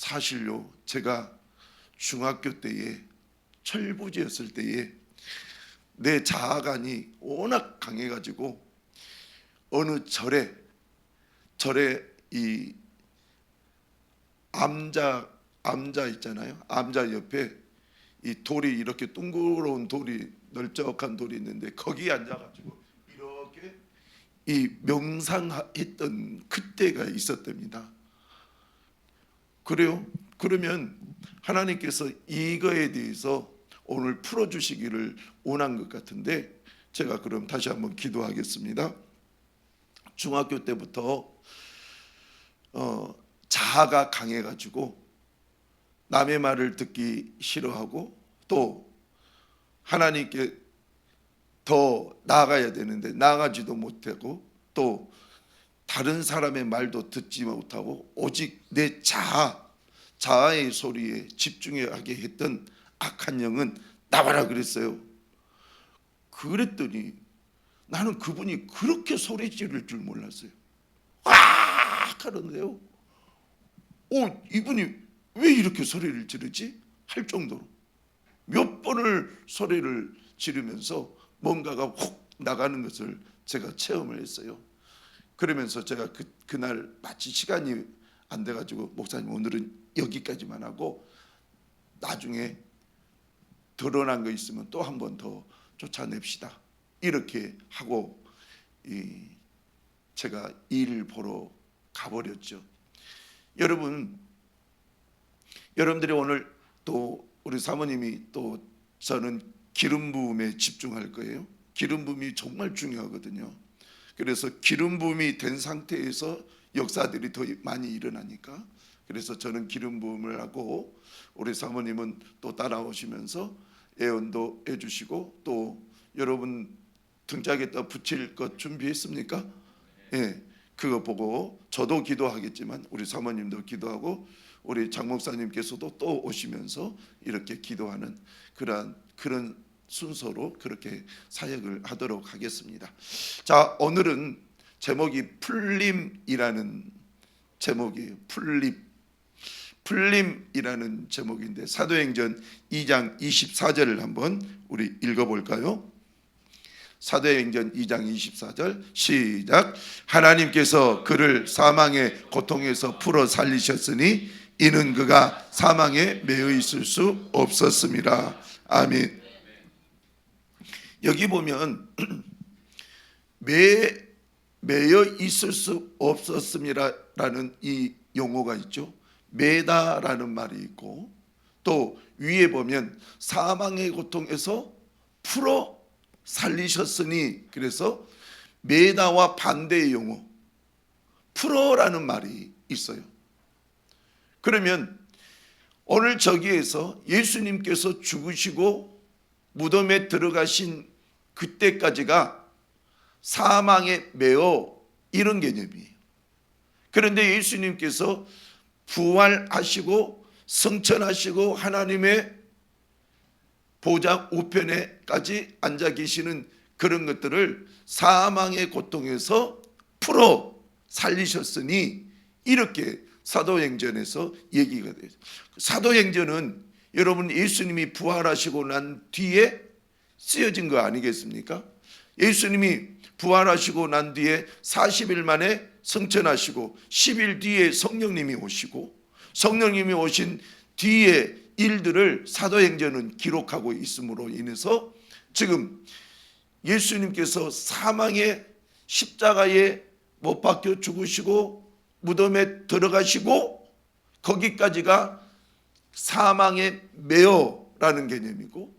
사실요, 제가 중학교 때에 철부지였을 때에 내 자아관이 워낙 강해가지고 어느 절에 이 암자 있잖아요. 암자 옆에 이 돌이 이렇게 둥그러운 돌이 널쩍한 돌이 있는데 거기에 앉아가지고 이렇게 이 명상했던 그때가 있었답니다. 그래요? 그러면 하나님께서 이거에 대해서 오늘 풀어주시기를 원한 것 같은데 제가 그럼 다시 한번 기도하겠습니다. 중학교 때부터 자아가 강해가지고 남의 말을 듣기 싫어하고 또 하나님께 더 나아가야 되는데 나아가지도 못하고 또 다른 사람의 말도 듣지 못하고 오직 내 자아의 소리에 집중하게 했던 악한 영은 나와라 그랬어요. 그랬더니 나는 그분이 그렇게 소리 지를 줄 몰랐어요. 와 하는데요. 이분이 왜 이렇게 소리를 지르지? 할 정도로 몇 번을 소리를 지르면서 뭔가가 혹 나가는 것을 제가 체험을 했어요. 그러면서 제가 그날 마치 시간이 안 돼가지고 목사님 오늘은 여기까지만 하고 나중에 드러난 거 있으면 또 한 번 더 쫓아냅시다 이렇게 하고 제가 일 보러 가버렸죠. 여러분들이 오늘 또 우리 사모님이 또 저는 기름 부음에 집중할 거예요. 기름 부음이 정말 중요하거든요. 그래서 기름 부음이 된 상태에서 역사들이 더 많이 일어나니까 그래서 저는 기름 부음을 하고 우리 사모님은 또 따라오시면서 예언도 해주시고 또 여러분 등짝에다 붙일 것 준비했습니까? 예, 그거 보고 저도 기도하겠지만 우리 사모님도 기도하고 우리 장 목사님께서도 또 오시면서 이렇게 기도하는 그런 순서로 그렇게 사역을 하도록 하겠습니다. 자, 오늘은 제목이 풀림이라는 제목이에요. 풀림이라는 제목인데 사도행전 2장 24절을 한번 우리 읽어볼까요? 사도행전 2장 24절 시작. 하나님께서 그를 사망의 고통에서 풀어 살리셨으니 이는 그가 사망에 매여 있을 수 없었습니다. 아멘. 여기 보면 매여 있을 수 없었음이라는 이 용어가 있죠. 매다라는 말이 있고 또 위에 보면 사망의 고통에서 풀어 살리셨으니 그래서 매다와 반대의 용어 풀어라는 말이 있어요. 그러면 오늘 저기에서 예수님께서 죽으시고 무덤에 들어가신 그때까지가 사망에 매어 이런 개념이에요. 그런데 예수님께서 부활하시고 승천하시고 하나님의 보좌 우편에까지 앉아 계시는 그런 것들을 사망의 고통에서 풀어 살리셨으니 이렇게 사도행전에서 얘기가 돼요. 사도행전은 여러분 예수님이 부활하시고 난 뒤에 쓰여진 거 아니겠습니까? 예수님이 부활하시고 난 뒤에 40일 만에 승천하시고 10일 뒤에 성령님이 오시고 성령님이 오신 뒤에 일들을 사도행전은 기록하고 있음으로 인해서 지금 예수님께서 사망의 십자가에 못 박혀 죽으시고 무덤에 들어가시고 거기까지가 사망의 매어라는 개념이고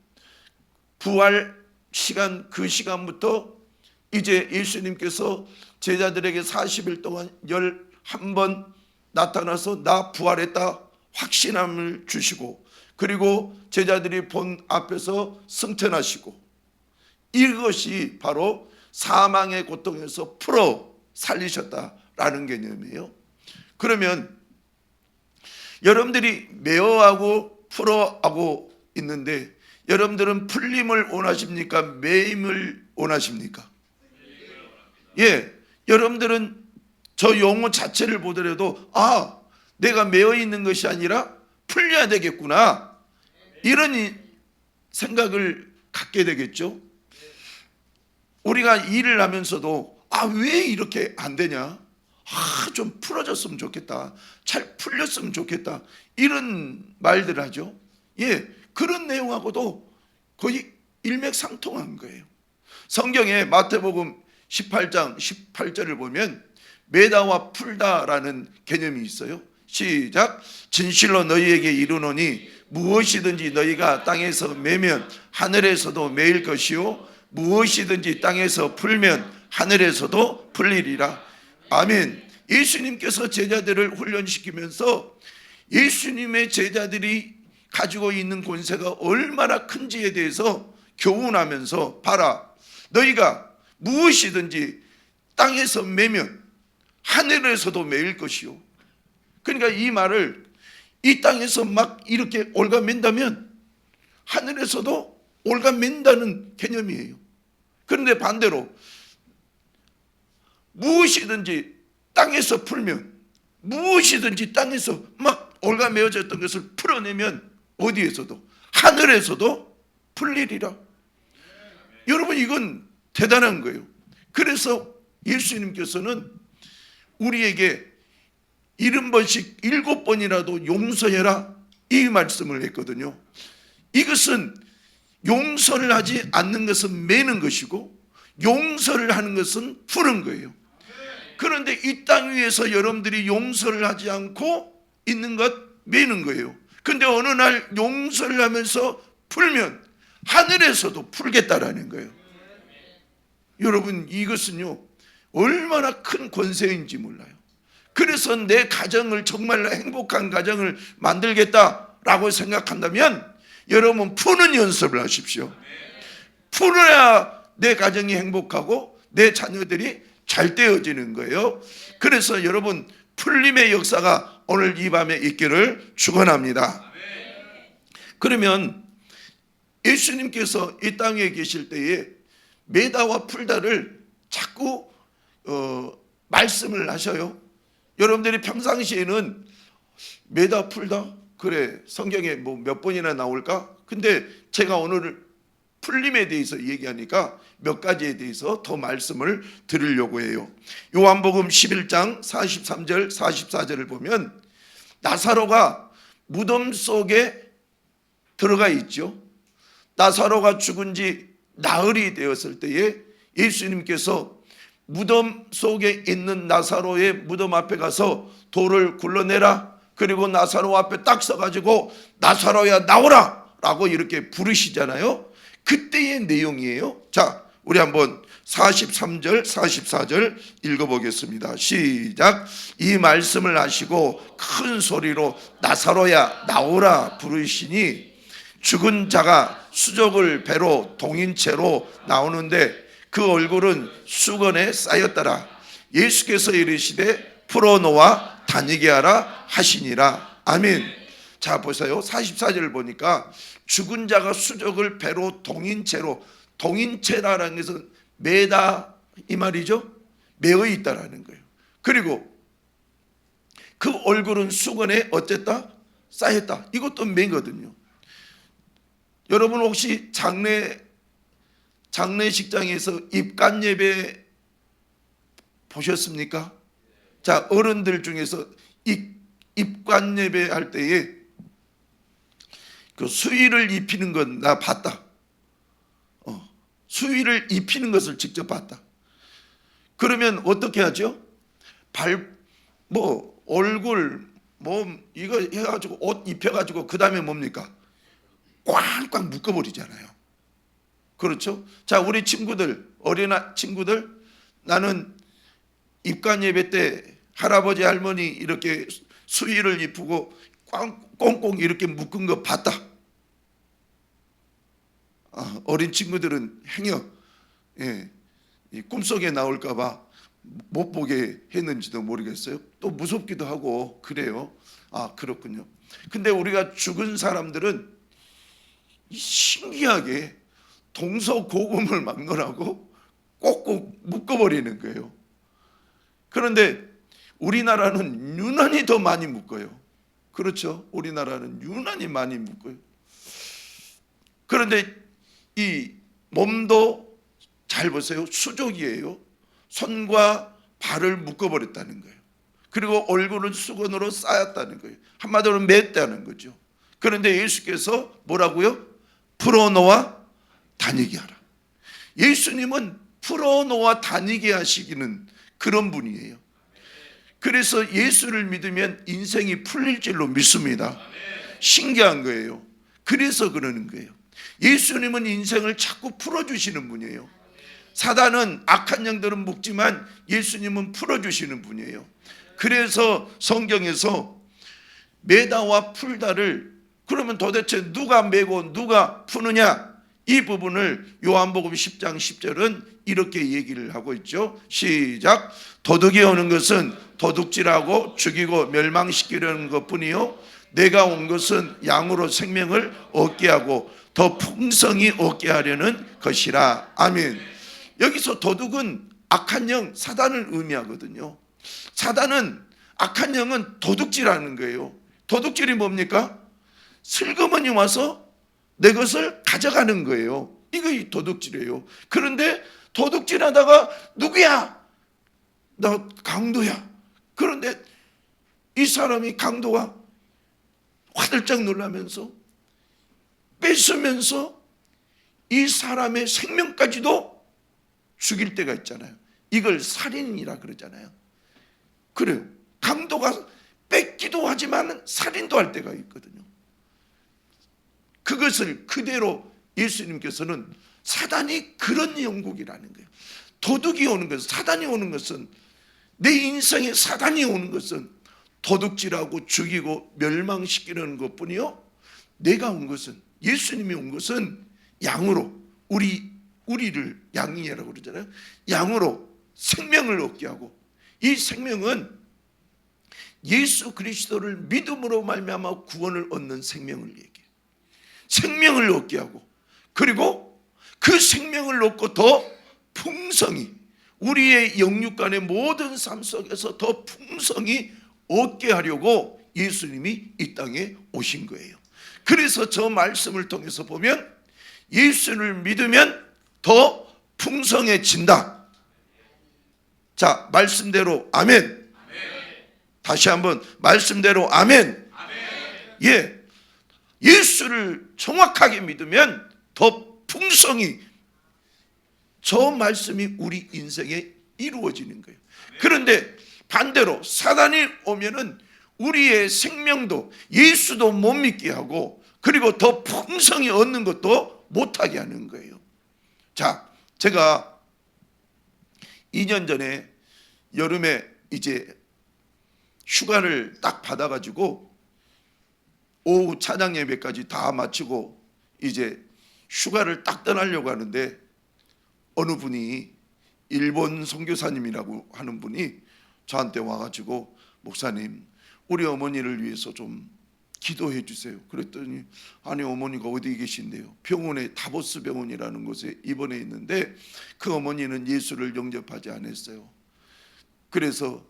부활 시간 그 시간부터 이제 예수님께서 제자들에게 40일 동안 11번 나타나서 나 부활했다 확신함을 주시고 그리고 제자들이 본 앞에서 승천하시고 이것이 바로 사망의 고통에서 풀어 살리셨다라는 개념이에요. 그러면 여러분들이 매어하고 풀어하고 있는데 여러분들은 풀림을 원하십니까? 매임을 원하십니까? 예, 여러분들은 저 용어 자체를 보더라도 내가 매여 있는 것이 아니라 풀려야 되겠구나, 이런 생각을 갖게 되겠죠. 우리가 일을 하면서도 왜 이렇게 안 되냐, 좀 풀어졌으면 좋겠다, 잘 풀렸으면 좋겠다, 이런 말들 하죠. 그런 내용하고도 거의 일맥상통한 거예요. 성경에 마태복음 18장 18절을 보면 매다와 풀다라는 개념이 있어요. 시작. 진실로 너희에게 이르노니 무엇이든지 너희가 땅에서 매면 하늘에서도 매일 것이요 무엇이든지 땅에서 풀면 하늘에서도 풀리리라. 아멘. 예수님께서 제자들을 훈련시키면서 예수님의 제자들이 가지고 있는 권세가 얼마나 큰지에 대해서 교훈하면서, 봐라, 너희가 무엇이든지 땅에서 매면 하늘에서도 매일 것이요. 그러니까 이 말을 이 땅에서 막 이렇게 올가맨다면 하늘에서도 올가맨다는 개념이에요. 그런데 반대로 무엇이든지 땅에서 풀면, 무엇이든지 땅에서 막 올가매어졌던 것을 풀어내면 어디에서도, 하늘에서도 풀리리라. 여러분, 이건 대단한 거예요. 그래서 예수님께서는 우리에게 70번씩 7번이라도 용서해라, 이 말씀을 했거든요. 이것은 용서를 하지 않는 것은 매는 것이고 용서를 하는 것은 푸는 거예요. 그런데 이 땅 위에서 여러분들이 용서를 하지 않고 있는 것 매는 거예요. 근데 어느 날 용서를 하면서 풀면 하늘에서도 풀겠다라는 거예요. 여러분, 이것은요 얼마나 큰 권세인지 몰라요. 그래서 내 가정을 정말로 행복한 가정을 만들겠다라고 생각한다면 여러분, 푸는 연습을 하십시오. 풀어야 내 가정이 행복하고 내 자녀들이 잘 되어지는 거예요. 그래서 여러분, 풀림의 역사가 오늘 이 밤에 있기를 축원합니다. 그러면 예수님께서 이 땅에 계실 때에 매다와 풀다를 자꾸 말씀을 하셔요. 여러분들이 평상시에는 매다 풀다, 그래 성경에 뭐 몇 번이나 나올까? 근데 제가 오늘 풀림에 대해서 얘기하니까 몇 가지에 대해서 더 말씀을 드리려고 해요. 요한복음 11장 43절 44절을 보면 나사로가 무덤 속에 들어가 있죠. 나사로가 죽은 지 나흘이 되었을 때에 예수님께서 무덤 속에 있는 나사로의 무덤 앞에 가서 돌을 굴러내라, 그리고 나사로 앞에 딱 서가지고 나사로야 나오라 라고 이렇게 부르시잖아요. 그때의 내용이에요. 자, 우리 한번 43절 44절 읽어보겠습니다. 시작. 이 말씀을 하시고 큰 소리로 나사로야 나오라 부르시니 죽은 자가 수족을 배로 동인채로 나오는데 그 얼굴은 수건에 쌓였더라. 예수께서 이르시되 풀어놓아 다니게 하라 하시니라. 아멘. 자, 보세요. 44절을 보니까 죽은 자가 수족을 배로 동인채로, 동인채라는 것은 매다 이 말이죠. 매어 있다라는 거예요. 그리고 그 얼굴은 수건에 어쨌다? 쌓였다. 이것도 매거든요. 여러분 혹시 장례식장에서 입관 예배 보셨습니까? 자, 어른들 중에서 입관 예배 할 때에 그 수의를 입히는 건 나 봤다. 수의를 입히는 것을 직접 봤다. 그러면 어떻게 하죠? 얼굴, 몸 이거 해가지고 옷 입혀가지고 그 다음에 뭡니까? 꽝꽝 묶어버리잖아요. 그렇죠? 자, 우리 친구들, 어린 친구들, 나는 입관 예배 때 할아버지 할머니 이렇게 수의를 입히고 꽁꽁 이렇게 묶은 거 봤다. 어린 친구들은 행여 이 꿈속에 나올까봐 못 보게 했는지도 모르겠어요. 또 무섭기도 하고 그래요. 그렇군요. 근데 우리가 죽은 사람들은 신기하게 동서고금을 막론하고 꼭꼭 묶어버리는 거예요. 그런데 우리나라는 유난히 더 많이 묶어요. 그렇죠? 우리나라는 유난히 많이 묶어요. 그런데 이 몸도 잘 보세요. 수족이에요. 손과 발을 묶어버렸다는 거예요. 그리고 얼굴을 수건으로 쌓였다는 거예요. 한마디로 맸다는 거죠. 그런데 예수께서 뭐라고요? 풀어놓아 다니게 하라. 예수님은 풀어놓아 다니게 하시기는 그런 분이에요. 그래서 예수를 믿으면 인생이 풀릴 줄로 믿습니다. 신기한 거예요. 그래서 그러는 거예요. 예수님은 인생을 자꾸 풀어주시는 분이에요. 사단은 악한 영들은 묶지만 예수님은 풀어주시는 분이에요. 그래서 성경에서 매다와 풀다를 그러면 도대체 누가 매고 누가 푸느냐, 이 부분을 요한복음 10장 10절은 이렇게 얘기를 하고 있죠. 시작. 도둑이 오는 것은 도둑질하고 죽이고 멸망시키려는 것뿐이요 내가 온 것은 양으로 생명을 얻게 하고 더 풍성히 얻게 하려는 것이라. 아멘. 여기서 도둑은 악한 영, 사단을 의미하거든요. 사단은, 악한 영은 도둑질하는 거예요. 도둑질이 뭡니까? 슬그머니 와서 내 것을 가져가는 거예요. 이거 도둑질이에요. 그런데 도둑질하다가 누구야? 나 강도야. 그런데 이 사람이, 강도가 화들짝 놀라면서 뺏으면서 이 사람의 생명까지도 죽일 때가 있잖아요. 이걸 살인이라 그러잖아요. 그래요. 강도가 뺏기도 하지만 살인도 할 때가 있거든요. 그것을 그대로 예수님께서는 사단이 그런 영국이라는 거예요. 도둑이 오는 것은, 사단이 오는 것은, 내 인생에 사단이 오는 것은 도둑질하고 죽이고 멸망시키는 것뿐이요 내가 온 것은, 예수님이 온 것은 양으로, 우리를 양이라고 그러잖아요. 양으로 생명을 얻게 하고, 이 생명은 예수 그리스도를 믿음으로 말미암아 구원을 얻는 생명을 얘기해요. 생명을 얻게 하고, 그리고 그 생명을 얻고 더 풍성히, 우리의 영육간의 모든 삶 속에서 더 풍성히 얻게 하려고 예수님이 이 땅에 오신 거예요. 그래서 저 말씀을 통해서 보면 예수를 믿으면 더 풍성해진다. 자, 말씀대로 아멘. 다시 한번 말씀대로 아멘. 예, 예수를 정확하게 믿으면 더 풍성히 저 말씀이 우리 인생에 이루어지는 거예요. 그런데 반대로 사단이 오면은 우리의 생명도, 예수도 못 믿게 하고, 그리고 더 풍성히 얻는 것도 못하게 하는 거예요. 자, 제가 2년 전에 여름에 이제 휴가를 딱 받아가지고 오후 찬양 예배까지 다 마치고 이제 휴가를 딱 떠나려고 하는데, 어느 분이, 일본 선교사님이라고 하는 분이 저한테 와가지고, 목사님, 우리 어머니를 위해서 좀 기도해 주세요. 그랬더니, 아니, 어머니가 어디 계신데요? 병원에, 다보스 병원이라는 곳에 입원해 있는데 그 어머니는 예수를 영접하지 않았어요. 그래서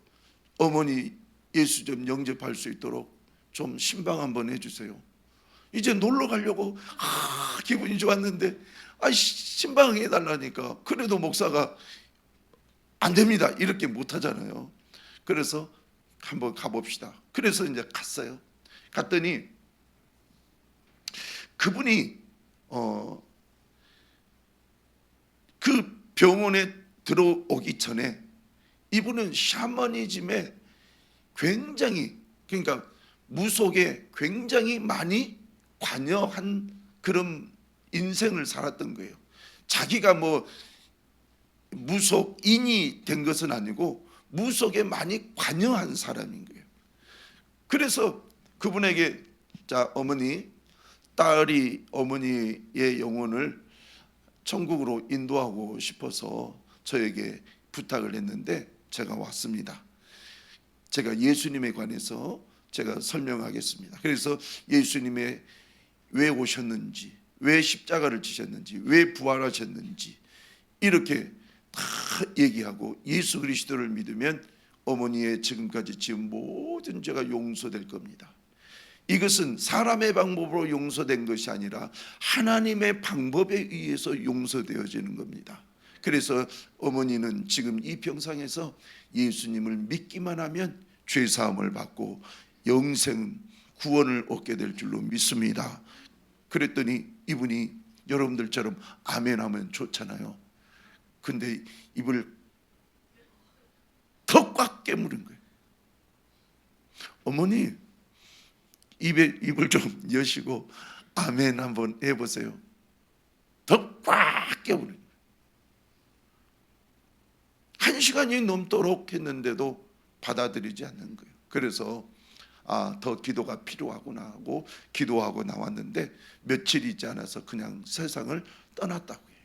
어머니 예수 좀 영접할 수 있도록 좀 신방 한번 해주세요. 이제 놀러 가려고 기분이 좋았는데 신방 해달라니까, 그래도 목사가 안 됩니다 이렇게 못하잖아요. 그래서 한번 가봅시다. 그래서 이제 갔어요. 갔더니 그분이 그 병원에 들어오기 전에 이분은 샤머니즘에 굉장히, 그러니까 무속에 굉장히 많이 관여한 그런 인생을 살았던 거예요. 자기가 뭐 무속인이 된 것은 아니고 무속에 많이 관여한 사람인 거예요. 그래서 그분에게, 자, 어머니, 딸이 어머니의 영혼을 천국으로 인도하고 싶어서 저에게 부탁을 했는데 제가 왔습니다. 제가 예수님에 관해서 제가 설명하겠습니다. 그래서 예수님의 왜 오셨는지, 왜 십자가를 지셨는지, 왜 부활하셨는지 이렇게 다 얘기하고, 예수 그리스도를 믿으면 어머니의 지금까지 지은 모든 죄가 용서될 겁니다. 이것은 사람의 방법으로 용서된 것이 아니라 하나님의 방법에 의해서 용서되어지는 겁니다. 그래서 어머니는 지금 이 평상에서 예수님을 믿기만 하면 죄 사함을 받고 영생 구원을 얻게 될 줄로 믿습니다. 그랬더니 이분이 여러분들처럼 아멘 하면 좋잖아요. 근데 입을 더 꽉 깨무는 거예요. 어머니 입을 좀 여시고 아멘 한번 해보세요. 더 꽉 깨무는 거예요. 1시간이 넘도록 했는데도 받아들이지 않는 거예요. 그래서 더 기도가 필요하구나 하고 기도하고 나왔는데 며칠이 있지 않아서 그냥 세상을 떠났다고 해요.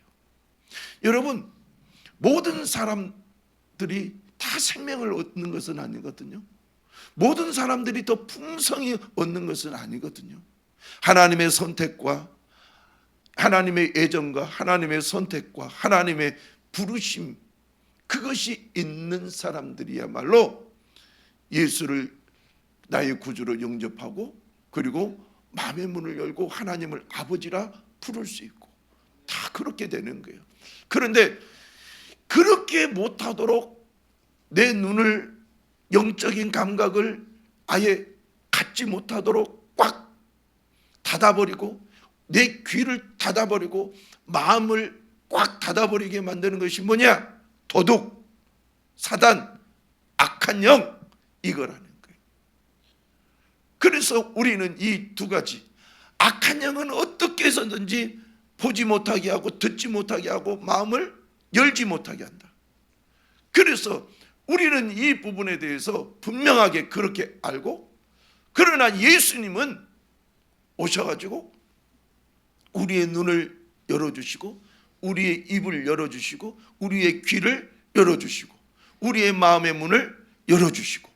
여러분, 모든 사람들이 다 생명을 얻는 것은 아니거든요. 모든 사람들이 더 풍성히 얻는 것은 아니거든요. 하나님의 선택과 하나님의 애정과 하나님의 선택과 하나님의 부르심, 그것이 있는 사람들이야말로 예수를 나의 구주로 영접하고 그리고 마음의 문을 열고 하나님을 아버지라 부를 수 있고 다 그렇게 되는 거예요. 그런데 그렇게 못하도록 내 눈을, 영적인 감각을 아예 갖지 못하도록 꽉 닫아버리고 내 귀를 닫아버리고 마음을 꽉 닫아버리게 만드는 것이 뭐냐? 도둑, 사단, 악한 영, 이거라는 거예요. 그래서 우리는 이 두 가지, 악한 영은 어떻게 해서든지 보지 못하게 하고 듣지 못하게 하고 마음을 열지 못하게 한다. 그래서 우리는 이 부분에 대해서 분명하게 그렇게 알고, 그러나 예수님은 오셔가지고 우리의 눈을 열어주시고 우리의 입을 열어주시고 우리의 귀를 열어주시고 우리의 마음의 문을 열어주시고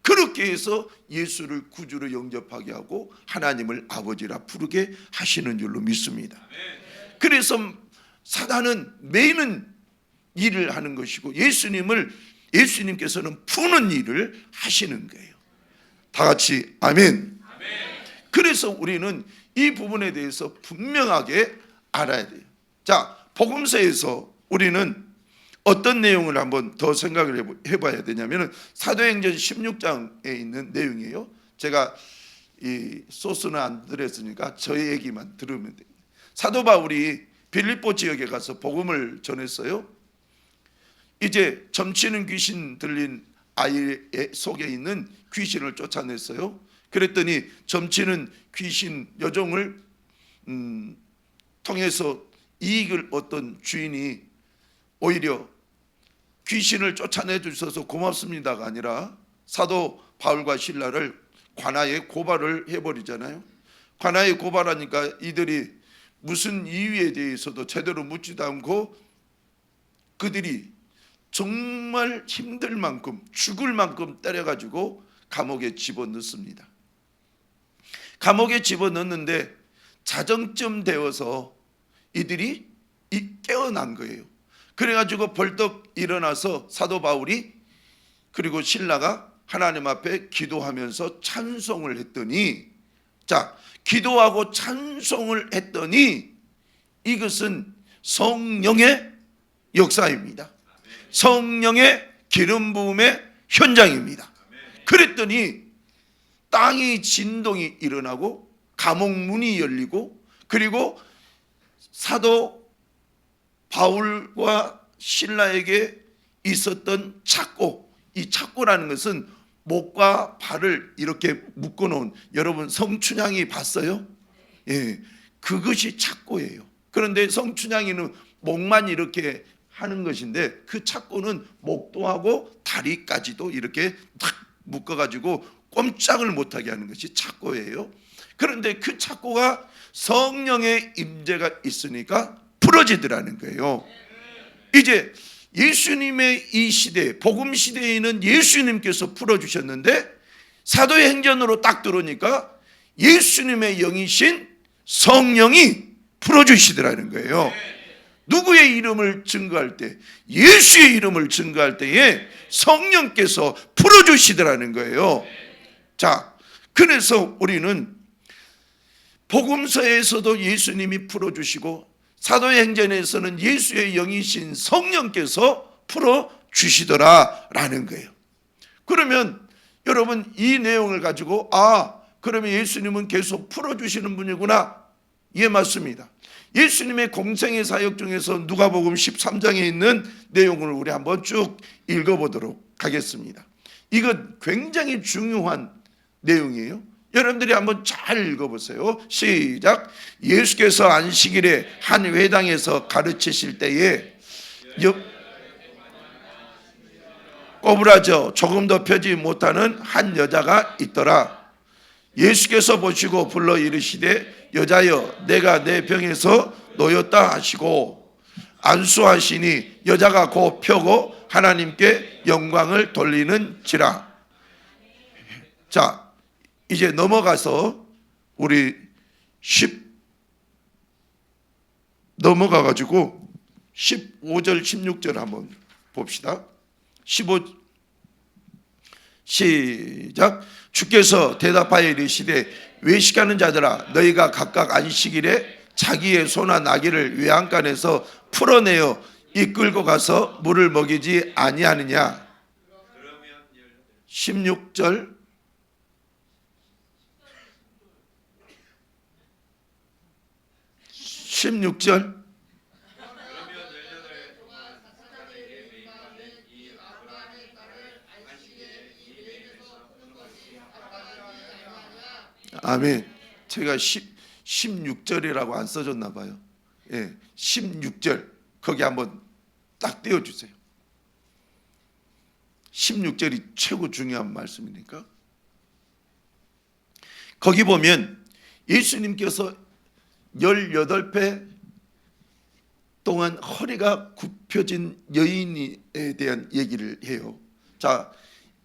그렇게 해서 예수를 구주로 영접하게 하고 하나님을 아버지라 부르게 하시는 줄로 믿습니다. 그래서 사단은 매이는 일을 하는 것이고 예수님께서는 푸는 일을 하시는 거예요. 다 같이 아멘. 그래서 우리는 이 부분에 대해서 분명하게 알아야 돼요. 자, 복음서에서 우리는 어떤 내용을 한번 더 생각을 해봐야 되냐면 사도행전 16장에 있는 내용이에요. 제가 이 소스는 안 드렸으니까 저의 얘기만 들으면 돼요. 사도 바울이 빌립보 지역에 가서 복음을 전했어요. 이제 점치는 귀신 들린 아이 속에 있는 귀신을 쫓아냈어요. 그랬더니 점치는 귀신 여종을 통해서 이익을 얻던 주인이 오히려 귀신을 쫓아내 주셔서 고맙습니다가 아니라 사도 바울과 실라를 관아에 고발을 해버리잖아요. 관아에 고발하니까 이들이 무슨 이유에 대해서도 제대로 묻지도 않고 그들이 정말 힘들 만큼 죽을 만큼 때려가지고 감옥에 집어넣습니다. 감옥에 집어넣는데 자정쯤 되어서 이들이 깨어난 거예요. 그래가지고 벌떡 일어나서 사도 바울이 그리고 신라가 하나님 앞에 기도하면서 찬송을 했더니, 자, 기도하고 찬송을 했더니 이것은 성령의 역사입니다. 성령의 기름 부음의 현장입니다. 그랬더니 땅이 진동이 일어나고 감옥 문이 열리고 그리고 사도 바울과 신라에게 있었던 착고, 이 착고라는 것은 목과 발을 이렇게 묶어놓은, 여러분 성춘향이 봤어요? 예, 그것이 착고예요. 그런데 성춘향이는 목만 이렇게 하는 것인데 그 착고는 목도 하고 다리까지도 이렇게 탁 묶어가지고 꼼짝을 못하게 하는 것이 착고예요. 그런데 그 착고가 성령의 임재가 있으니까 풀어지더라는 거예요. 이제 예수님의 이 시대, 복음 시대에는 예수님께서 풀어주셨는데 사도의 행전으로 딱 들어오니까 예수님의 영이신 성령이 풀어주시더라는 거예요. 누구의 이름을 증거할 때? 예수의 이름을 증거할 때에 성령께서 풀어주시더라는 거예요. 자, 그래서 우리는 복음서에서도 예수님이 풀어주시고 사도행전에서는 예수의 영이신 성령께서 풀어주시더라라는 거예요. 그러면 여러분 이 내용을 가지고 그러면 예수님은 계속 풀어주시는 분이구나. 예, 맞습니다. 예수님의 공생의 사역 중에서 누가복음 13장에 있는 내용을 우리 한번 쭉 읽어보도록 하겠습니다. 이건 굉장히 중요한 내용이에요. 여러분들이 한번 잘 읽어보세요. 시작. 예수께서 안식일에 한 회당에서 가르치실 때에 꼬부라져 조금도 펴지 못하는 한 여자가 있더라. 예수께서 보시고 불러 이르시되 여자여 내가 내 병에서 놓였다 하시고 안수하시니 여자가 곧 펴고 하나님께 영광을 돌리는지라. 자, 이제 넘어가서 우리 넘어가가지고 15절 16절 한번 봅시다. 15 시작. 주께서 대답하여 이르시되 외식하는 자들아 너희가 각각 안식일에 자기의 소나 나귀를 외양간에서 풀어내어 이끌고 가서 물을 먹이지 아니하느냐. 16절 16절 아멘. 제가 16절이라고 안 써줬나 봐요. 예, 16절 거기 한번 딱 떼어주세요. 16절이 최고 중요한 말씀이니까. 거기 보면 예수님께서 18배 동안 허리가 굽혀진 여인에 대한 얘기를 해요. 자,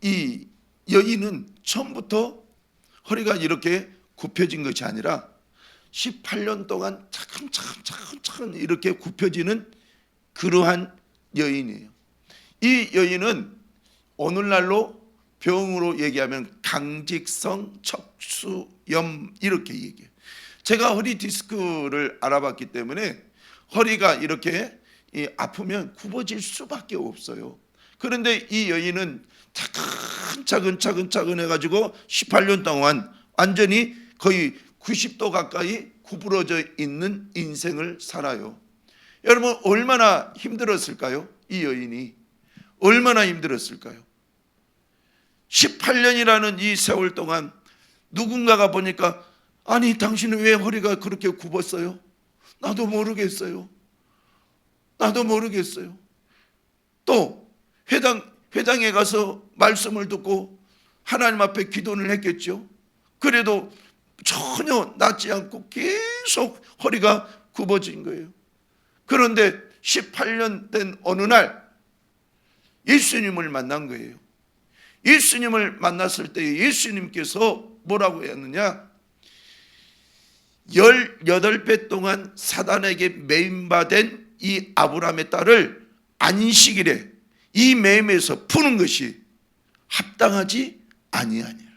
이 여인은 처음부터 허리가 이렇게 굽혀진 것이 아니라 18년 동안 차근차근 이렇게 굽혀지는 그러한 여인이에요. 이 여인은 오늘날로 병으로 얘기하면 강직성 척수염 이렇게 얘기해요. 제가 허리 디스크를 알아봤기 때문에 허리가 이렇게 아프면 굽어질 수밖에 없어요. 그런데 이 여인은 차근 해가지고 18년 동안 완전히 거의 90도 가까이 구부러져 있는 인생을 살아요. 여러분 얼마나 힘들었을까요? 이 여인이 얼마나 힘들었을까요? 18년이라는 이 세월 동안 누군가가 보니까 아니 당신은 왜 허리가 그렇게 굽었어요? 나도 모르겠어요. 또 회당에 가서 말씀을 듣고 하나님 앞에 기도를 했겠죠. 그래도 전혀 낫지 않고 계속 허리가 굽어진 거예요. 그런데 18년 된 어느 날 예수님을 만난 거예요. 예수님을 만났을 때 예수님께서 뭐라고 했느냐? 18배 동안 사단에게 매임받은 이 아브라함의 딸을 안식일에 이 매임에서 푸는 것이 합당하지 아니하니라.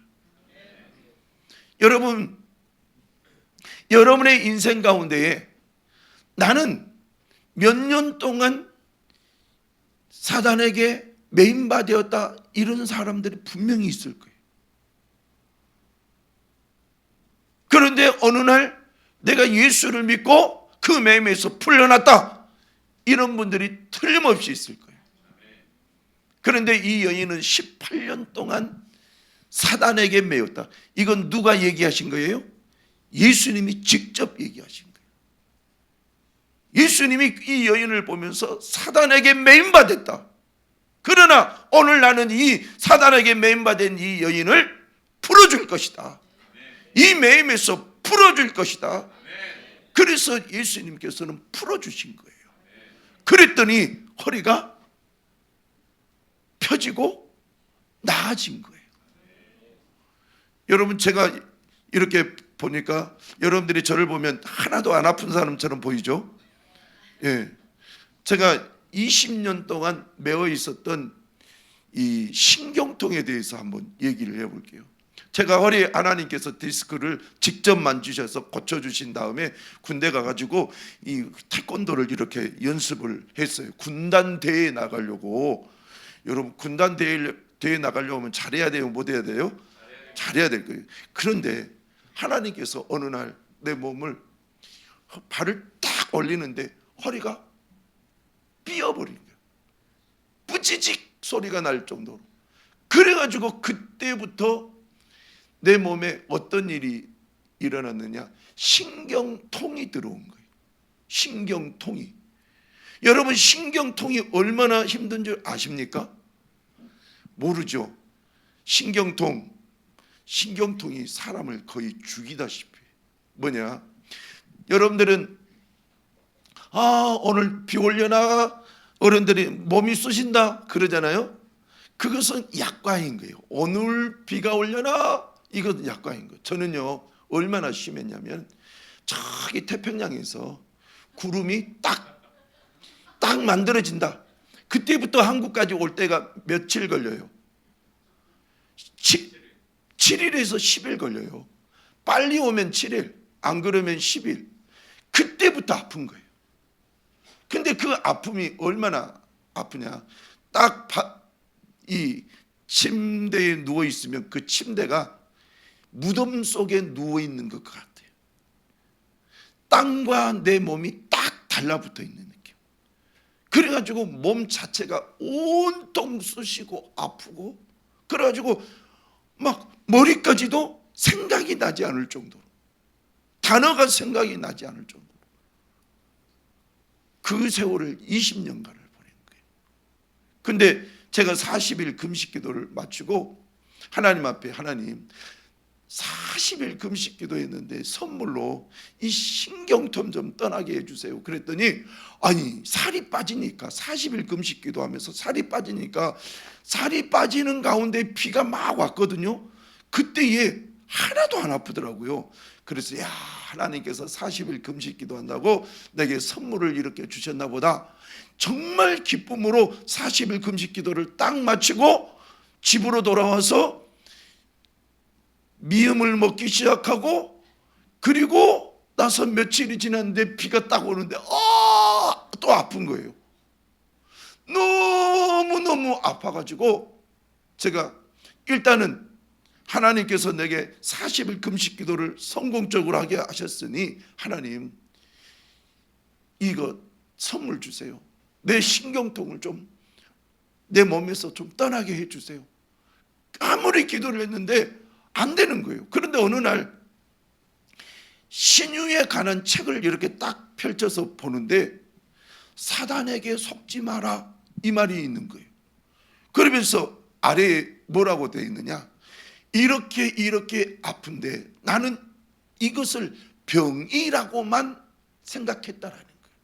여러분, 여러분의 인생 가운데에 나는 몇 년 동안 사단에게 매임받았다 이런 사람들이 분명히 있을 거예요. 그런데 어느 날 내가 예수를 믿고 그 매임에서 풀려났다 이런 분들이 틀림없이 있을 거예요. 그런데 이 여인은 18년 동안 사단에게 매였다. 이건 누가 얘기하신 거예요? 예수님이 직접 얘기하신 거예요. 예수님이 이 여인을 보면서 사단에게 매임받았다. 그러나 오늘 나는 이 사단에게 매임받은 이 여인을 풀어줄 것이다. 이 매임에서 풀어줄 것이다. 그래서 예수님께서는 풀어주신 거예요. 그랬더니 허리가 펴지고 나아진 거예요. 여러분 제가 이렇게 보니까 여러분들이 저를 보면 하나도 안 아픈 사람처럼 보이죠? 예. 제가 20년 동안 매어 있었던 이 신경통에 대해서 한번 얘기를 해볼게요. 제가 허리에 하나님께서 디스크를 직접 만지셔서 고쳐주신 다음에 군대 가가지고 이 태권도를 이렇게 연습을 했어요. 군단 대회에 나가려고. 여러분, 군단 대회에 나가려고 하면 잘해야 돼요, 못해야 돼요? 잘해야 될 거예요. 그런데 하나님께서 어느 날 내 몸을, 발을 딱 올리는데 허리가 삐어버린 거예요. 뿌지직 소리가 날 정도로. 그래가지고 그때부터 내 몸에 어떤 일이 일어났느냐, 신경통이 들어온 거예요. 신경통이. 여러분, 신경통이 얼마나 힘든 줄 아십니까? 모르죠. 신경통이 사람을 거의 죽이다시피. 뭐냐, 여러분들은 오늘 비 올려나, 어른들이 몸이 쑤신다 그러잖아요. 그것은 약과인 거예요. 오늘 비가 올려나, 이것은 약과인 거예요. 저는요, 얼마나 심했냐면 저기 태평양에서 구름이 딱 만들어진다. 그때부터 한국까지 올 때가 며칠 걸려요? 7일에서 10일 걸려요. 빨리 오면 7일, 안 그러면 10일. 그때부터 아픈 거예요. 근데 그 아픔이 얼마나 아프냐, 딱 이 침대에 누워 있으면 그 침대가 무덤 속에 누워 있는 것 같아요. 땅과 내 몸이 딱 달라붙어 있는 느낌. 그래가지고 몸 자체가 온통 쑤시고 아프고, 그래가지고 막 머리까지도 생각이 나지 않을 정도로, 단어가 생각이 나지 않을 정도로 그 세월을 20년간을 보낸 거예요. 근데 제가 40일 금식 기도를 마치고 하나님 앞에, 하나님 40일 금식 기도했는데 선물로 이 신경통 좀 떠나게 해주세요. 그랬더니, 아니 살이 빠지니까, 40일 금식 기도하면서 살이 빠지니까, 살이 빠지는 가운데 비가 막 왔거든요. 그때에 하나도 안 아프더라고요. 그래서 야, 하나님께서 40일 금식 기도한다고 내게 선물을 이렇게 주셨나 보다. 정말 기쁨으로 40일 금식 기도를 딱 마치고 집으로 돌아와서 미음을 먹기 시작하고, 그리고 나서 며칠이 지났는데 비가 딱 오는데 또 아픈 거예요. 너무너무 아파가지고 제가 일단은 하나님께서 내게 40일 금식 기도를 성공적으로 하게 하셨으니, 하나님 이거 선물 주세요. 내 신경통을 좀 내 몸에서 좀 떠나게 해주세요. 아무리 기도를 했는데 안 되는 거예요. 그런데 어느 날 신유에 관한 책을 이렇게 딱 펼쳐서 보는데, 사단에게 속지 마라, 이 말이 있는 거예요. 그러면서 아래에 뭐라고 되어 있느냐, 이렇게 아픈데 나는 이것을 병이라고만 생각했다라는 거예요.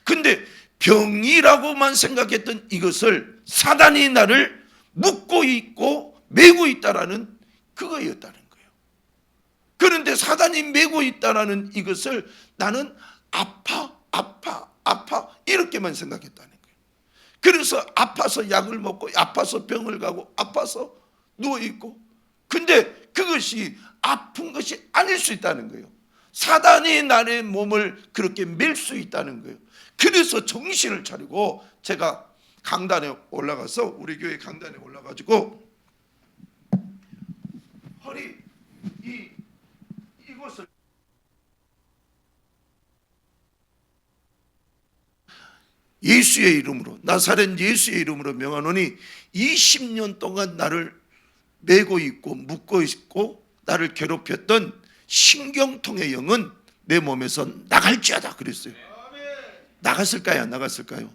근데 병이라고만 생각했던 이것을 사단이 나를 묶고 있고 매고 있다라는 그거였다는 거예요. 그런데 사단이 매고 있다라는 이것을 나는 아파 이렇게만 생각했다는 거예요. 그래서 아파서 약을 먹고, 아파서 병을 가고, 아파서 누워있고. 근데 그것이 아픈 것이 아닐 수 있다는 거예요. 사단이 나의 몸을 그렇게 맬 수 있다는 거예요. 그래서 정신을 차리고 제가 강단에 올라가서, 우리 교회 강단에 올라가지고 허리 이곳을 예수의 이름으로, 나사렛 예수의 이름으로 명하노니 20년 동안 나를 매고 있고 묶고 있고 나를 괴롭혔던 신경통의 영은 내 몸에서 나갈지어다 그랬어요. 나갔을까요, 안 나갔을까요?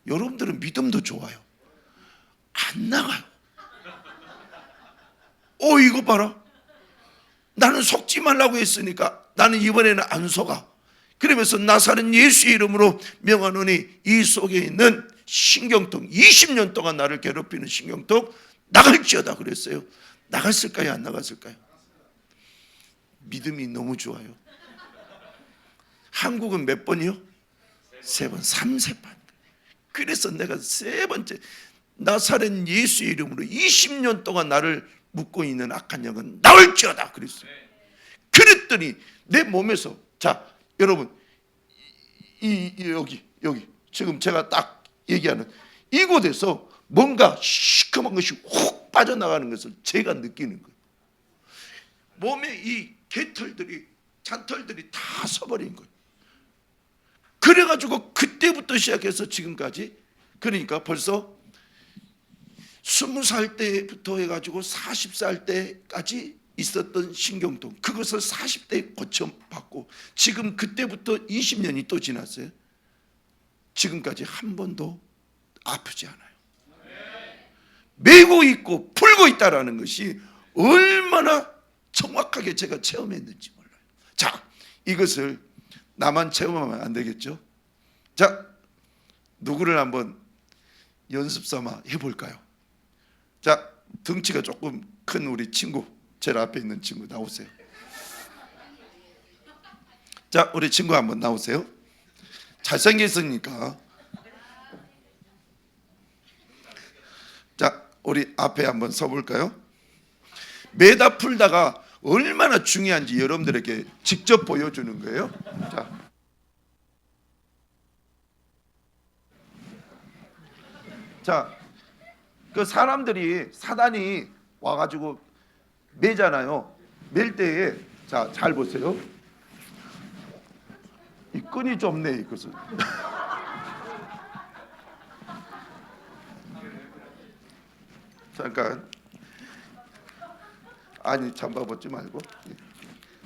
여러분들은 믿음도 좋아요. 안 나가요. 이거 봐라, 나는 속지 말라고 했으니까 나는 이번에는 안 속아. 그러면서 나사렛 예수의 이름으로 명하노니 이 속에 있는 신경통, 20년 동안 나를 괴롭히는 신경통 나갈지어다 그랬어요. 나갔을까요, 안 나갔을까요? 믿음이 너무 좋아요. 한국은 몇 번이요? 세 번, 삼세판. 그래서 내가 세 번째 나사렛 예수의 이름으로 20년 동안 나를 묶고 있는 악한 영은 나올지어다 그랬어요. 그랬더니 내 몸에서, 자 여러분, 여기 지금 제가 딱 얘기하는 이곳에서 뭔가 시커먼 것이 훅 빠져나가는 것을 제가 느끼는 거예요. 몸에 이 개털들이, 잔털들이 다 서버린 거예요. 그래가지고 그때부터 시작해서 지금까지, 그러니까 벌써 20살 때부터 해가지고 40살 때까지 있었던 신경통, 그것을 40대에 고쳐받고 지금 그때부터 20년이 또 지났어요. 지금까지 한 번도 아프지 않아요. 메고 있고 풀고 있다라는 것이 얼마나 정확하게 제가 체험했는지 몰라요. 자, 이것을 나만 체험하면 안 되겠죠? 자, 누구를 한번 연습 삼아 해볼까요? 자, 덩치가 조금 큰 우리 친구, 제일 앞에 있는 친구 나오세요. 자, 우리 친구 한번 나오세요. 잘생겼으니까. 자, 우리 앞에 한번 서볼까요? 매다 풀다가 얼마나 중요한지 여러분들에게 직접 보여주는 거예요. 자, 그 사람들이, 사단이 와가지고 매잖아요. 맬 때에, 자, 잘 보세요. 이 끈이 좁네, 이것은. 잠깐. 아니, 잠바 벗지 말고.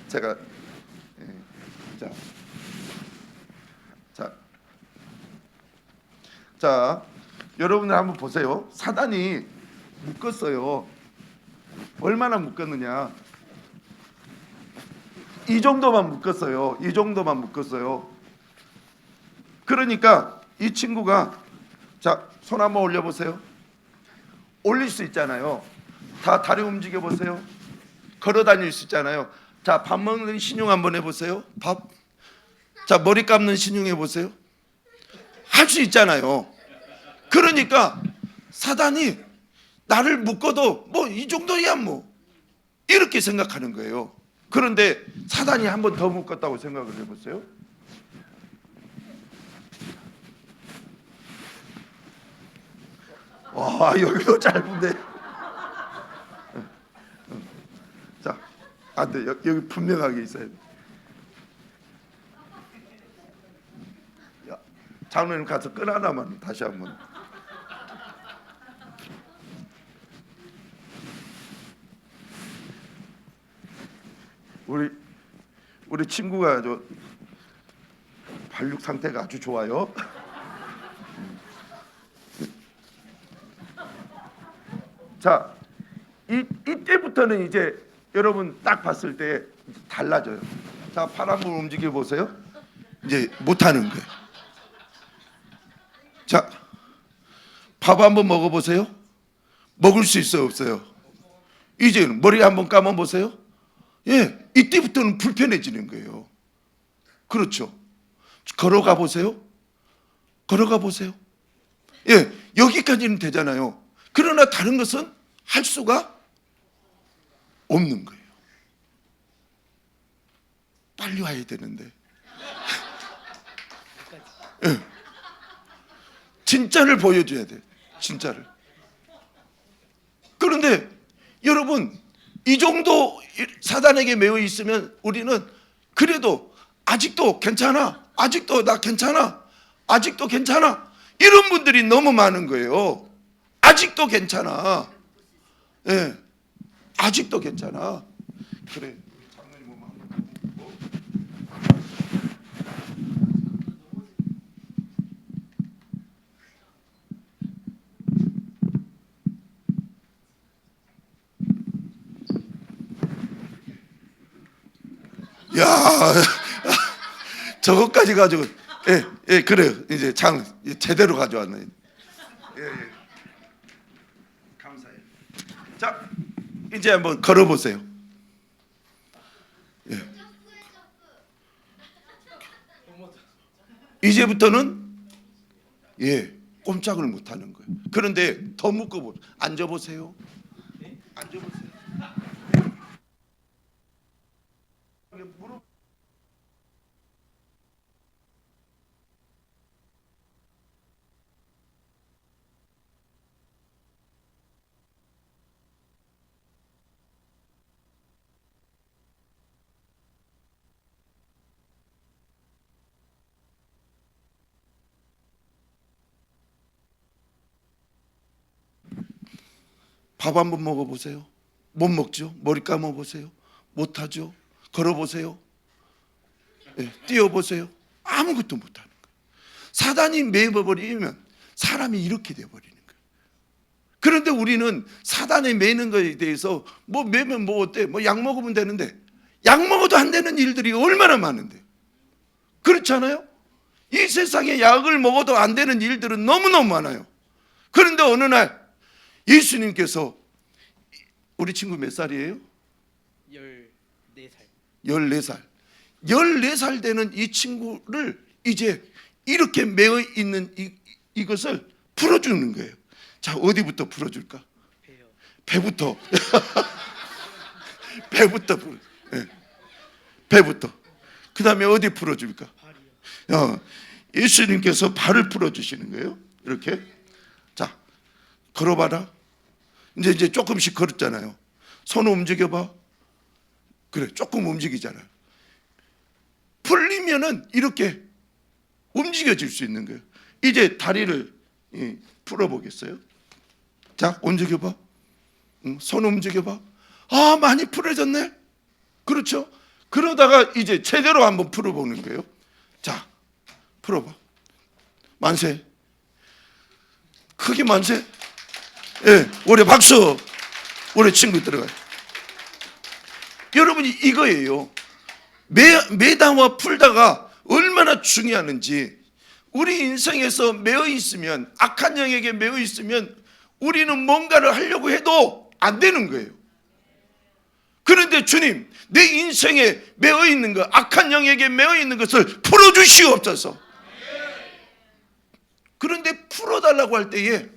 제가, 자, 여러분들 한번 보세요. 사단이 묶었어요. 얼마나 묶었느냐? 이 정도만 묶었어요. 이 정도만 묶었어요. 그러니까 이 친구가, 자, 손 한번 올려보세요. 올릴 수 있잖아요. 다 다리 움직여 보세요. 걸어 다닐 수 있잖아요. 자, 밥 먹는 신용 한번 해보세요. 밥. 자, 머리 감는 신용 해보세요. 할 수 있잖아요. 그러니까 사단이 나를 묶어도 뭐 이 정도야 뭐 이렇게 생각하는 거예요. 그런데 사단이 한 번 더 묶었다고 생각을 해보세요. 와, 여기도 짧은데. 자, 안 돼. 여기 분명하게 있어야 돼. 장로님 가서 끈 하나만 다시 한번. 우리 친구가 저 발육 상태가 아주 좋아요. 자, 이때부터는 이제 여러분 딱 봤을 때 달라져요. 자, 팔 한번 움직여 보세요. 이제 못하는 거예요. 자, 밥 한번 먹어보세요. 먹을 수 있어요, 없어요? 이제는 머리 한번 감아보세요. 예, 이때부터는 불편해지는 거예요. 그렇죠. 걸어가 보세요. 걸어가 보세요. 예, 여기까지는 되잖아요. 그러나 다른 것은 할 수가 없는 거예요. 빨리 와야 되는데. 예, 진짜를 보여줘야 돼. 진짜를. 그런데 여러분, 이 정도 사단에게 매여 있으면 우리는 그래도 아직도 괜찮아, 아직도 나 괜찮아, 아직도 괜찮아, 이런 분들이 너무 많은 거예요. 아직도 괜찮아. 예, 아직도 괜찮아. 그래. 야, 저것까지 가지고, 예, 그래요. 이제 장 제대로 가져왔네. 예, 감사해요. 자, 이제 한번 걸어보세요. 예. 이제부터는 꼼짝을 못 하는 거예요. 그런데 더 묶어보세요. 앉아보세요. 앉아보세요. 밥 한번 먹어보세요. 못 먹죠? 머리 감아보세요. 못하죠? 걸어보세요. 뛰어보세요. 아무것도 못하는 거예요. 사단이 매버버리면 사람이 이렇게 돼버리는 거예요. 그런데 우리는 사단에 매는 것에 대해서 뭐 매면 뭐 어때? 뭐 약 먹으면 되는데, 약 먹어도 안 되는 일들이 얼마나 많은데, 그렇잖아요? 이 세상에 약을 먹어도 안 되는 일들은 너무너무 많아요. 그런데 어느 날 예수님께서, 우리 친구 몇 살이에요? 14살. 14살. 14살 되는 이 친구를 이제 이렇게 매어 있는 이것을 풀어주는 거예요. 자, 어디부터 풀어줄까? 배요. 배부터. 배부터 풀어. 배부터. 그 다음에 어디 풀어줄까? 발이요. 예수님께서 발을 풀어주시는 거예요. 이렇게. 자, 걸어봐라. 이제 조금씩 걸었잖아요. 손 움직여봐. 그래, 조금 움직이잖아요. 풀리면은 이렇게 움직여질 수 있는 거예요. 이제 다리를 풀어보겠어요? 자, 움직여봐. 손 움직여봐. 아, 많이 풀어졌네. 그렇죠? 그러다가 이제 제대로 한번 풀어보는 거예요. 자, 풀어봐. 만세. 크게 만세. 우리 박수. 우리 친구 들어가요. 여러분이 이거예요. 매다와 풀다가 얼마나 중요하는지. 우리 인생에서 매어 있으면, 악한 영에게 매어 있으면 우리는 뭔가를 하려고 해도 안 되는 거예요. 그런데 주님, 내 인생에 매어 있는 것, 악한 영에게 매어 있는 것을 풀어주시옵소서. 그런데 풀어달라고 할 때에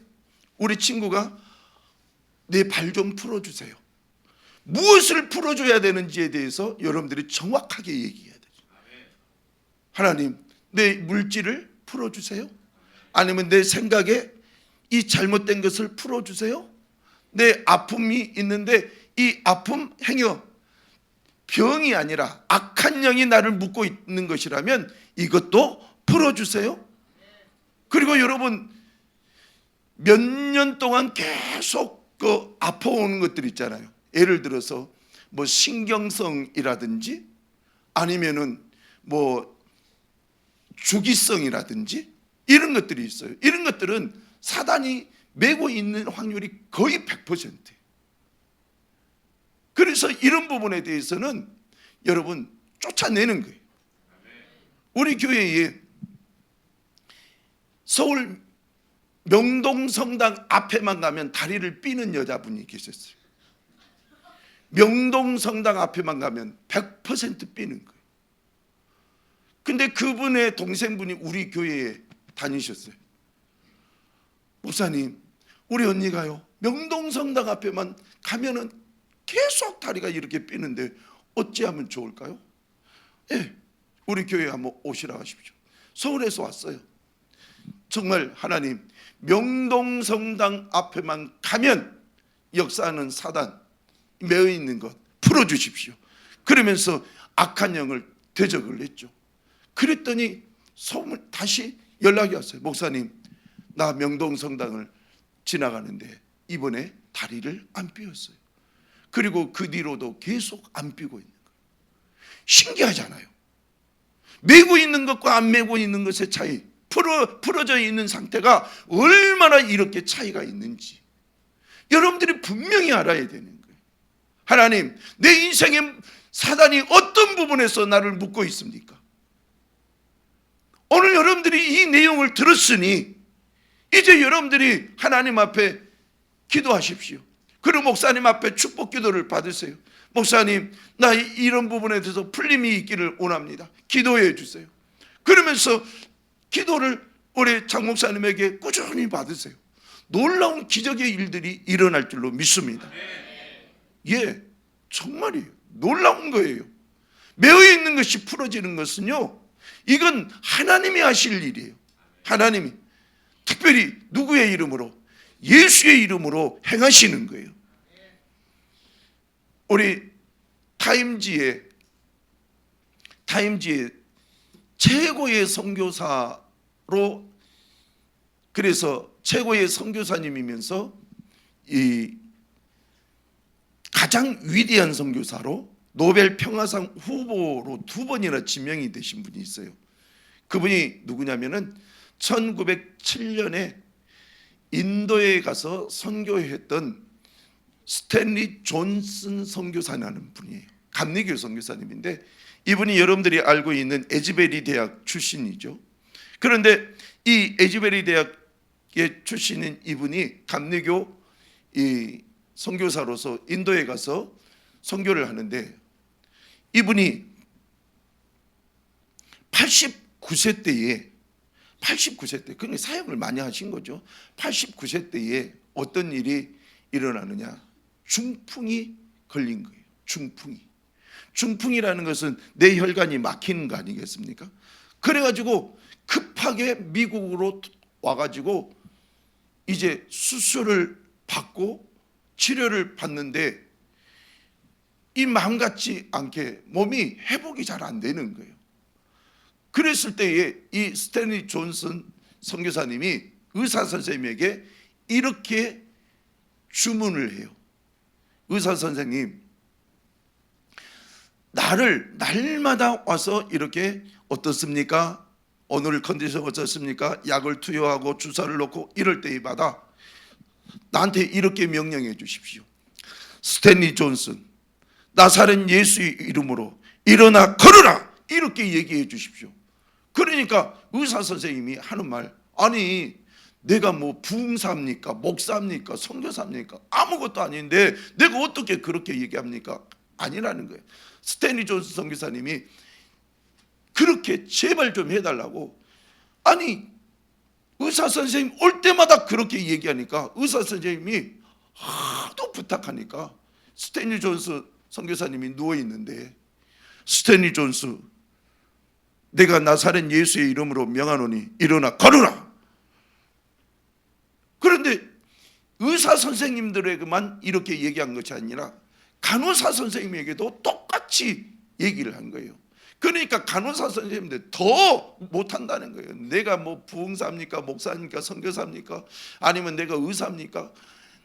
우리 친구가 내 발 좀 풀어주세요. 무엇을 풀어줘야 되는지에 대해서 여러분들이 정확하게 얘기해야 돼요. 하나님, 내 물질을 풀어주세요. 아니면 내 생각에 이 잘못된 것을 풀어주세요. 내 아픔이 있는데 이 아픔 행여 병이 아니라 악한 영이 나를 묶고 있는 것이라면 이것도 풀어주세요. 그리고 여러분, 몇 년 동안 계속 그 아파오는 것들 있잖아요. 예를 들어서 뭐 신경성이라든지 아니면은 뭐 주기성이라든지 이런 것들이 있어요. 이런 것들은 사단이 메고 있는 확률이 거의 100%예요. 그래서 이런 부분에 대해서는 여러분 쫓아내는 거예요. 우리 교회에 서울 명동성당 앞에만 가면 다리를 삐는 여자분이 계셨어요. 명동성당 앞에만 가면 100% 삐는 거예요. 근데 그분의 동생분이 우리 교회에 다니셨어요. 목사님, 우리 언니가요, 명동성당 앞에만 가면은 계속 다리가 이렇게 삐는데 어찌하면 좋을까요? 우리 교회에 한번 오시라 하십시오. 서울에서 왔어요. 정말 하나님, 명동성당 앞에만 가면 역사하는 사단 매어 있는 것 풀어주십시오. 그러면서 악한 영을 대적을 했죠. 그랬더니 소문 다시 연락이 왔어요. 목사님, 나 명동성당을 지나가는데 이번에 다리를 안 삐었어요. 그리고 그 뒤로도 계속 안 삐고 있는 거예요. 신기하잖아요. 메고 있는 것과 안 메고 있는 것의 차이, 풀어져 있는 상태가 얼마나 이렇게 차이가 있는지 여러분들이 분명히 알아야 되는 거예요. 하나님, 내 인생에 사단이 어떤 부분에서 나를 묶고 있습니까? 오늘 여러분들이 이 내용을 들었으니 이제 여러분들이 하나님 앞에 기도하십시오. 그리고 목사님 앞에 축복 기도를 받으세요. 목사님, 나 이런 부분에 대해서 풀림이 있기를 원합니다. 기도해 주세요. 그러면서 기도를 우리 장 목사님에게 꾸준히 받으세요. 놀라운 기적의 일들이 일어날 줄로 믿습니다. 예, 정말이에요. 놀라운 거예요. 매여 있는 것이 풀어지는 것은요, 이건 하나님이 하실 일이에요. 하나님이 특별히 누구의 이름으로? 예수의 이름으로 행하시는 거예요. 우리 타임지의 최고의 선교사로, 그래서 최고의 선교사님이면서 이 가장 위대한 선교사로 노벨 평화상 후보로 2번이나 지명이 되신 분이 있어요. 그분이 누구냐면은 1907년에 인도에 가서 선교했던 스탠리 존슨 선교사라는 분이에요. 감리교 선교사님인데, 이분이 여러분들이 알고 있는 에즈베리 대학 출신이죠. 그런데 이 에즈베리 대학의 출신인 이분이 감리교 이 선교사로서 인도에 가서 선교를 하는데, 이분이 89세 때에 그러니까 사역을 많이 하신 거죠. 89세 때에 어떤 일이 일어나느냐, 중풍이 걸린 거예요. 중풍이라는 것은 내 혈관이 막히는 거 아니겠습니까? 그래가지고 급하게 미국으로 와가지고 이제 수술을 받고 치료를 받는데, 이 마음 같지 않게 몸이 회복이 잘 안 되는 거예요. 그랬을 때에 이 스탠리 존슨 선교사님이 의사 선생님에게 이렇게 주문을 해요. 의사 선생님, 날마다 와서 이렇게 어떻습니까? 오늘 컨디션 어떻습니까? 약을 투여하고 주사를 놓고 이럴 때마다 나한테 이렇게 명령해 주십시오. 스탠리 존슨, 나사렛 예수의 이름으로 일어나 걸으라, 이렇게 얘기해 주십시오. 그러니까 의사 선생님이 하는 말, 아니 내가 뭐 부흥사입니까? 목사입니까? 선교사입니까? 아무것도 아닌데 내가 어떻게 그렇게 얘기합니까? 아니라는 거예요. 스탠리 존슨 선교사님이 그렇게 제발 좀 해달라고, 아니 의사 선생님 올 때마다 그렇게 얘기하니까 의사 선생님이 하도 부탁하니까 스탠리 존슨 선교사님이 누워있는데, 스탠리 존슨, 내가 나사렛 예수의 이름으로 명하노니 일어나 걸으라. 그런데 의사 선생님들에게만 이렇게 얘기한 것이 아니라 간호사 선생님에게도 똑같이 얘기를 한 거예요. 그러니까 간호사 선생님들 더 못한다는 거예요. 내가 뭐 부흥사입니까? 목사입니까? 선교사입니까? 아니면 내가 의사입니까?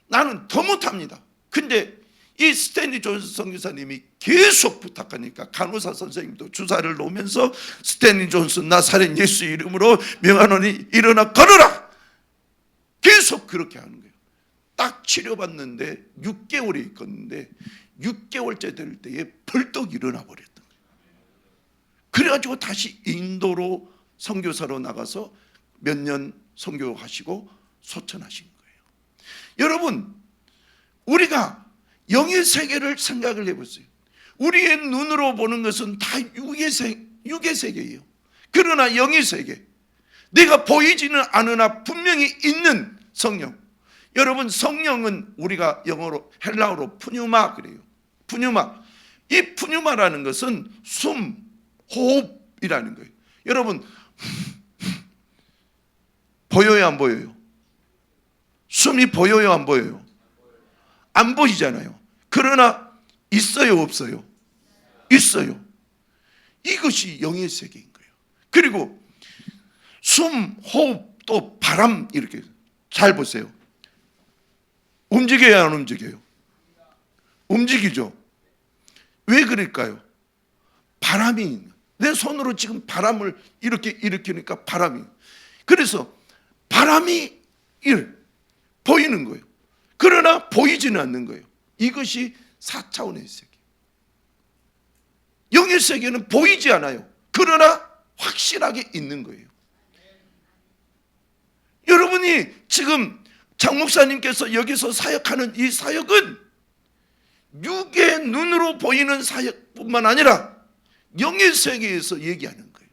나는 더 못합니다. 근데 이 스탠리 존슨 선교사님이 계속 부탁하니까 간호사 선생님도 주사를 놓으면서 스탠리 존슨 나사렛 예수 이름으로 명하노니 일어나 걸으라, 계속 그렇게 하는 거예요. 딱 치료받는데 6개월이 있었는데 6개월째 될 때에 벌떡 일어나 버렸던 거예요. 그래가지고 다시 인도로 선교사로 나가서 몇 년 선교하시고 소천하신 거예요. 여러분, 우리가 영의 세계를 생각을 해보세요. 우리의 눈으로 보는 것은 다 육의 세계예요. 그러나 영의 세계, 내가 보이지는 않으나 분명히 있는 성령. 여러분, 성령은 우리가 영어로 헬라어로 푸뉴마 그래요. 푸뉴마. 이 푸뉴마라는 것은 숨, 호흡이라는 거예요. 여러분, 보여요, 안 보여요? 숨이 보여요, 안 보여요? 안 보이잖아요. 그러나 있어요, 없어요? 있어요. 이것이 영의 세계인 거예요. 그리고 숨, 호흡, 또 바람, 이렇게 잘 보세요. 움직여야 안 움직여요? 움직이죠. 왜 그럴까요? 바람이, 내 손으로 지금 바람을 이렇게 일으키니까 바람이, 그래서 바람이 보이는 거예요. 그러나 보이지는 않는 거예요. 이것이 4차원의 세계. 영의 세계는 보이지 않아요. 그러나 확실하게 있는 거예요. 여러분이 지금 장 목사님께서 여기서 사역하는 이 사역은 육의 눈으로 보이는 사역뿐만 아니라 영의 세계에서 얘기하는 거예요.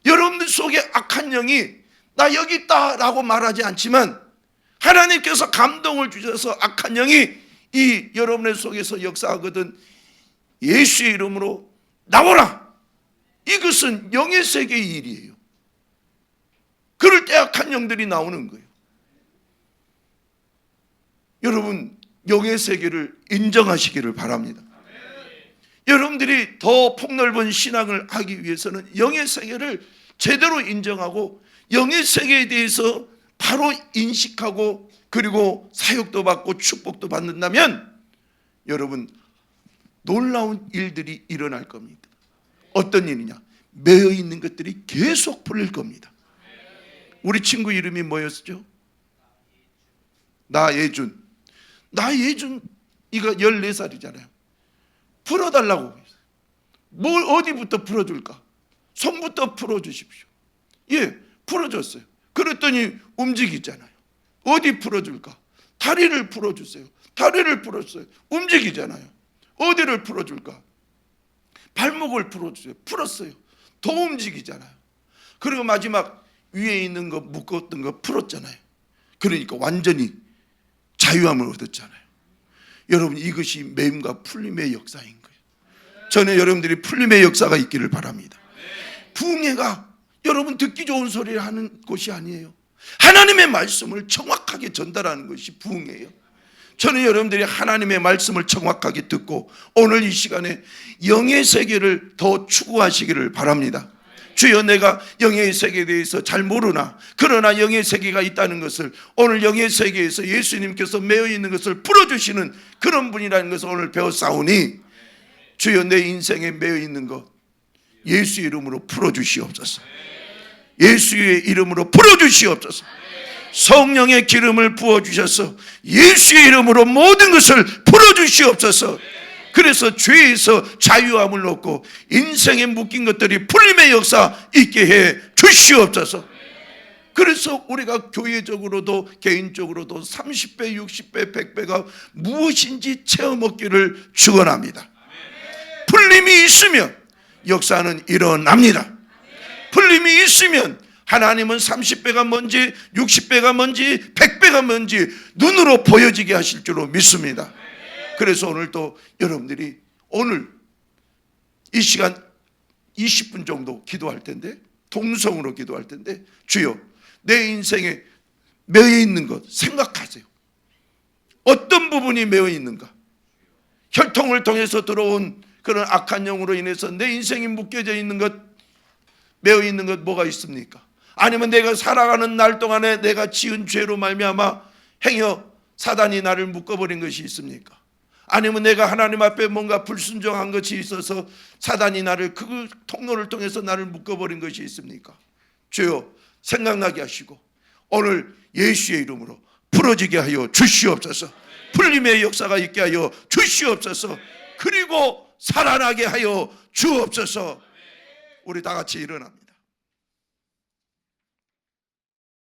여러분들 속에 악한 영이 나 여기 있다라고 말하지 않지만 하나님께서 감동을 주셔서 악한 영이 이 여러분의 속에서 역사하거든 예수의 이름으로 나오라. 이것은 영의 세계의 일이에요. 그럴 때 악한 영들이 나오는 거예요. 여러분, 영의 세계를 인정하시기를 바랍니다. 여러분들이 더 폭넓은 신앙을 하기 위해서는 영의 세계를 제대로 인정하고 영의 세계에 대해서 바로 인식하고 그리고 사역도 받고 축복도 받는다면 여러분 놀라운 일들이 일어날 겁니다. 어떤 일이냐? 매여 있는 것들이 계속 풀릴 겁니다. 우리 친구 이름이 뭐였죠? 나예준. 나예준 이거 14살이잖아요. 풀어달라고 했어요. 뭘 어디부터 풀어줄까? 손부터 풀어주십시오. 예, 풀어줬어요. 그랬더니 움직이잖아요. 어디 풀어줄까? 다리를 풀어주세요. 다리를 풀었어요. 움직이잖아요. 어디를 풀어줄까? 발목을 풀어주세요. 풀었어요. 더 움직이잖아요. 그리고 마지막 위에 있는 거 묶었던 거 풀었잖아요. 그러니까 완전히 자유함을 얻었잖아요. 여러분 이것이 매임과 풀림의 역사인 거예요. 저는 여러분들이 풀림의 역사가 있기를 바랍니다. 부흥회가 여러분 듣기 좋은 소리를 하는 곳이 아니에요. 하나님의 말씀을 정확하게 전달하는 것이 부흥회예요. 저는 여러분들이 하나님의 말씀을 정확하게 듣고 오늘 이 시간에 영의 세계를 더 추구하시기를 바랍니다. 주여, 내가 영의 세계에 대해서 잘 모르나 그러나 영의 세계가 있다는 것을 오늘 영의 세계에서 예수님께서 매여 있는 것을 풀어주시는 그런 분이라는 것을 오늘 배웠사오니 주여, 내 인생에 매여 있는 것 예수 이름으로 풀어주시옵소서. 예수의 이름으로 풀어주시옵소서. 성령의 기름을 부어주셔서 예수의 이름으로 모든 것을 풀어주시옵소서. 그래서 죄에서 자유함을 얻고 인생에 묶인 것들이 풀림의 역사 있게 해 주시옵소서. 그래서 우리가 교회적으로도 개인적으로도 30배, 60배, 100배가 무엇인지 체험 얻기를 축원합니다. 풀림이 있으면 역사는 일어납니다. 풀림이 있으면 하나님은 30배가 뭔지 60배가 뭔지 100배가 뭔지 눈으로 보여지게 하실 줄로 믿습니다. 그래서 오늘 또 여러분들이 오늘 이 시간 20분 정도 기도할 텐데 동성으로 기도할 텐데 주여, 내 인생에 매여 있는 것 생각하세요. 어떤 부분이 매여 있는가? 혈통을 통해서 들어온 그런 악한 영으로 인해서 내 인생이 묶여져 있는 것, 매여 있는 것 뭐가 있습니까? 아니면 내가 살아가는 날 동안에 내가 지은 죄로 말미암아 행여 사단이 나를 묶어버린 것이 있습니까? 아니면 내가 하나님 앞에 뭔가 불순종한 것이 있어서 사단이 나를 그 통로를 통해서 나를 묶어버린 것이 있습니까? 주여, 생각나게 하시고 오늘 예수의 이름으로 풀어지게 하여 주시옵소서. 풀림의 역사가 있게 하여 주시옵소서. 그리고 살아나게 하여 주옵소서. 우리 다 같이 일어납니다.